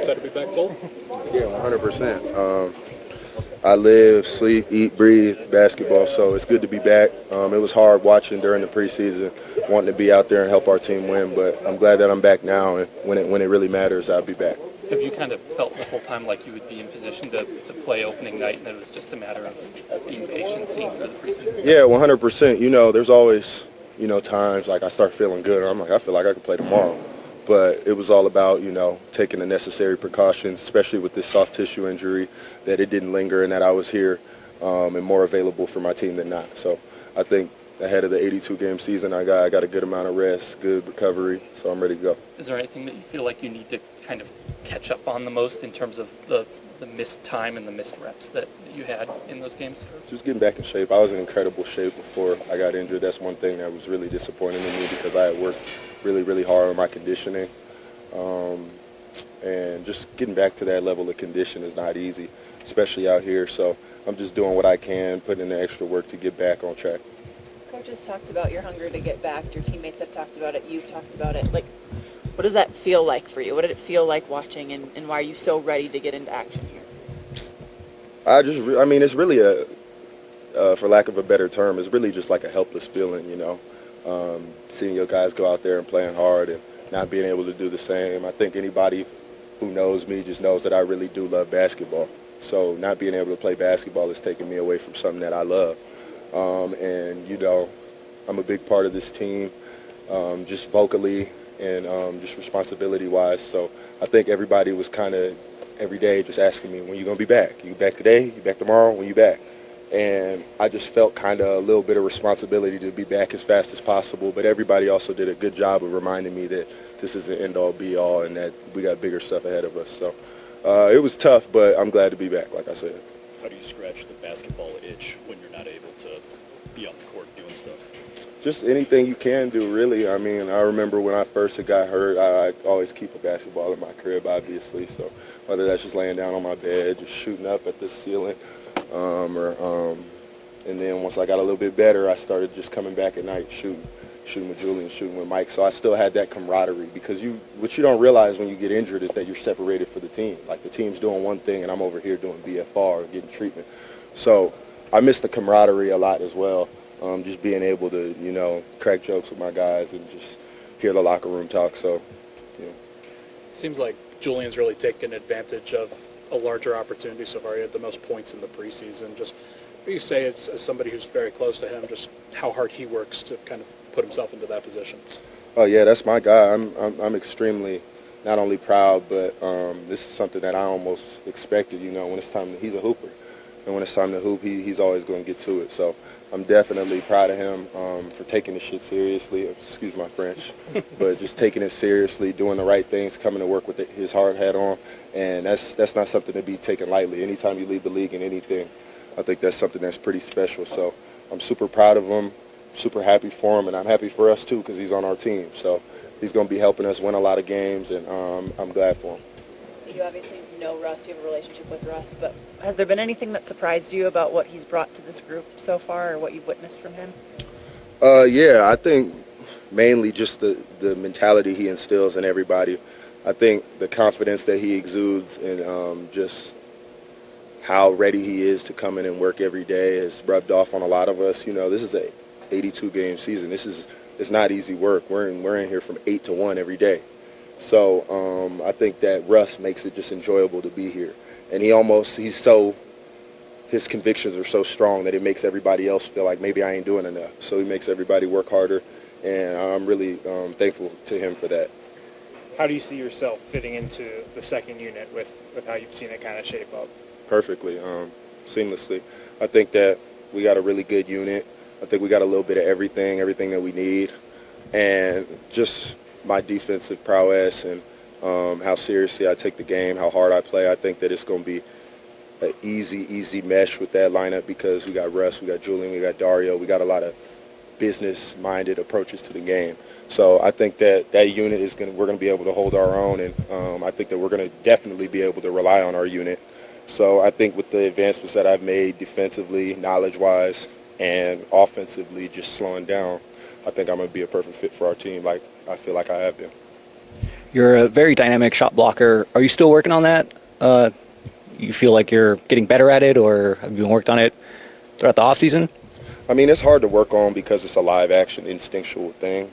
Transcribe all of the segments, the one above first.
excited to be back, Cole? Yeah, 100%. I live, sleep, eat, breathe basketball, so it's good to be back. It was hard watching during the preseason, wanting to be out there and help our team win, but I'm glad that I'm back now, and when it really matters, I'll be back. Have you kind of felt the whole time like you would be in position to play opening night, and that it was just a matter of being patient, seeing through the preseason? Yeah, 100%. You know, there's always, times like I start feeling good, and I'm like, I feel like I could play tomorrow. But it was all about, taking the necessary precautions, especially with this soft tissue injury, that it didn't linger and that I was here and more available for my team than not. So I think ahead of the 82-game season, I got a good amount of rest, good recovery, so I'm ready to go. Is there anything that you feel like you need to kind of catch up on the most in terms of the missed time and the missed reps that you had in those games? Just getting back in shape. I was in incredible shape before I got injured. That's one thing that was really disappointing to me because I had worked really, really hard on my conditioning. And just getting back to that level of condition is not easy, especially out here. So I'm just doing what I can, putting in the extra work to get back on track. Coaches talked about your hunger to get back. Your teammates have talked about it. You've talked about it. Like, what does that feel like for you? What did it feel like watching, and why are you so ready to get into action here? It's really for lack of a better term, it's really just like a helpless feeling, seeing your guys go out there and playing hard and not being able to do the same. I think anybody who knows me just knows that I really do love basketball. So not being able to play basketball is taking me away from something that I love. I'm a big part of this team, just vocally and just responsibility-wise. So I think everybody was kind of every day just asking me, when you going to be back? You back today? You back tomorrow? When you back? And I just felt kind of a little bit of responsibility to be back as fast as possible. But everybody also did a good job of reminding me that this is an end-all, be-all, and that we got bigger stuff ahead of us. So it was tough, but I'm glad to be back, like I said. How do you scratch the basketball itch when you're not able to be on the court doing stuff? Just anything you can do, really. I mean, I remember when I first got hurt, I always keep a basketball in my crib, obviously. So whether that's just laying down on my bed, just shooting up at the ceiling, and then once I got a little bit better, I started just coming back at night, shooting with Julian, shooting with Mike. So I still had that camaraderie because what you don't realize when you get injured is that you're separated for the team. Like the team's doing one thing and I'm over here doing BFR or getting treatment. So I miss the camaraderie a lot as well. Just being able to, crack jokes with my guys and just hear the locker room talk. So, Seems like Julian's really taken advantage of a larger opportunity so far. He had the most points in the preseason. Just what do you say as somebody who's very close to him, just how hard he works to kind of put himself into that position? Oh yeah, that's my guy. I'm extremely not only proud, but this is something that I almost expected. When it's time, he's a hooper, and when it's time to hoop, he's always going to get to it. So I'm definitely proud of him for taking this shit seriously. Excuse my French, but just taking it seriously, doing the right things, coming to work with his hard hat on, and that's not something to be taken lightly. Anytime you lead the league in anything, I think that's something that's pretty special. So I'm super proud of him, super happy for him, and I'm happy for us too because he's on our team. So he's going to be helping us win a lot of games, and I'm glad for him. You obviously know Russ, you have a relationship with Russ, but has there been anything that surprised you about what he's brought to this group so far or what you've witnessed from him? Yeah, I think mainly just the mentality he instills in everybody. I think the confidence that he exudes and just how ready he is to come in and work every day has rubbed off on a lot of us. This is a 82-game season. It's not easy work. We're in here from 8 to 1 every day. So I think that Russ makes it just enjoyable to be here. And his convictions are so strong that it makes everybody else feel like maybe I ain't doing enough. So he makes everybody work harder, and I'm really thankful to him for that. How do you see yourself fitting into the second unit with how you've seen it kind of shape up? Perfectly, seamlessly. I think that we got a really good unit. I think we got a little bit of everything that we need. And just my defensive prowess and how seriously I take the game, how hard I play, I think that it's going to be an easy mesh with that lineup because we got Russ, we got Julian, we got Dario, we got a lot of business-minded approaches to the game. So I think that unit we're going to be able to hold our own, and I think that we're going to definitely be able to rely on our unit. So I think with the advancements that I've made defensively, knowledge-wise, and offensively just slowing down, I think I'm going to be a perfect fit for our team like I feel like I have been. You're a very dynamic shot blocker. Are you still working on that? You feel like you're getting better at it, or have you worked on it throughout the offseason? I mean, it's hard to work on because it's a live action, instinctual thing.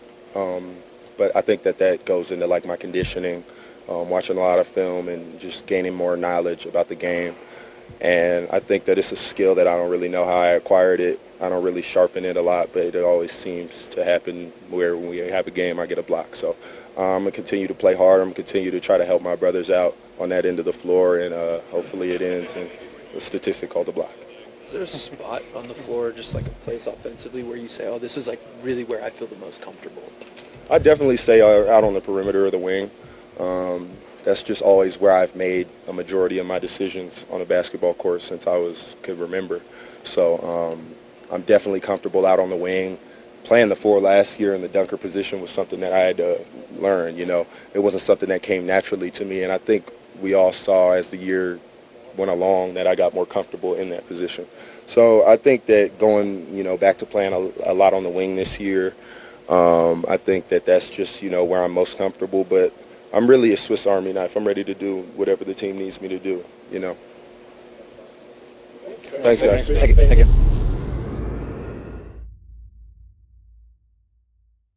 But I think that goes into like my conditioning, watching a lot of film and just gaining more knowledge about the game. And I think that it's a skill that I don't really know how I acquired it. I don't really sharpen it a lot, but it always seems to happen where when we have a game, I get a block. So I'm going to continue to play hard. I'm going to continue to try to help my brothers out on that end of the floor, and hopefully it ends in a statistic called a block. Is there a spot on the floor, just like a place offensively, where you say, oh, this is like really where I feel the most comfortable? I definitely say out on the perimeter of the wing. That's just always where I've made a majority of my decisions on a basketball court since I could remember. So I'm definitely comfortable out on the wing. Playing the 4 last year in the dunker position was something that I had to learn. You know, it wasn't something that came naturally to me, and I think we all saw as the year went along that I got more comfortable in that position. So I think that going, back to playing a lot on the wing this year, I think that's just, where I'm most comfortable. But I'm really a Swiss Army knife. I'm ready to do whatever the team needs me to do, Thanks, guys. Thank you.